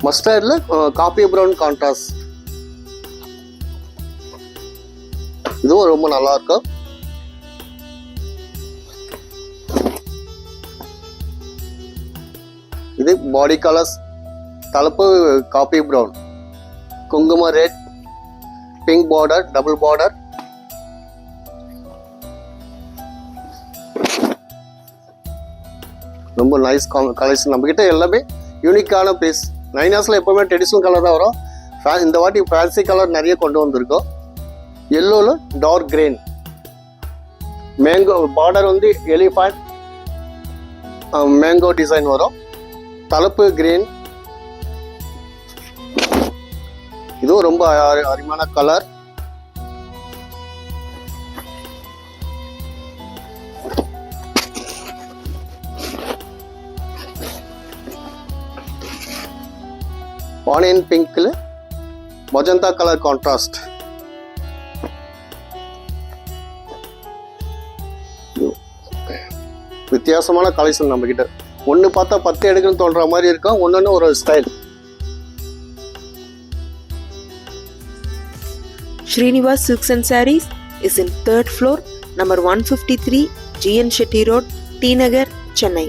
மஸ்டர்டில் coffee brown contrast. இதுவும் ரொம்ப நல்லா இருக்கும். இது பாடி கலர்ஸ். தலைப்பு காபி ப்ரௌன், குங்கும red, pink border, double border. ரொம்ப நைஸ் கலெக்ஷன். நம்மக்கிட்ட எல்லாமே யூனிக்கான பீஸ். நைனாஸில் எப்போவுமே ட்ரெடிஷ்னல் கலர் தான் வரும். இந்த வாட்டி ஃபேன்சி கலர் நிறைய கொண்டு வந்திருக்கோம். எல்லோவில் டார்க் கிரீன், மேங்கோ பார்டர் வந்து எலிஃபண்ட் மேங்கோ டிசைன் வரும். தலைப்பு கிரீன். இதுவும் ரொம்ப அருமையான கலர். ஆனியன் பிங்க்ல மொஜந்தா கலர் கான்ட்ராஸ்ட். வித்தியாசமான கலெக்ஷன் நம்ம கிட்ட. ஒன்று பார்த்தா 10 எடுக்கணும்னு தோன்ற மாதிரி இருக்கும். ஒன்னொன்னு ஒரு style. Srinivas Silks and Sarees is in 3rd floor, number 153, GN Shetty Road, T Nagar, Chennai.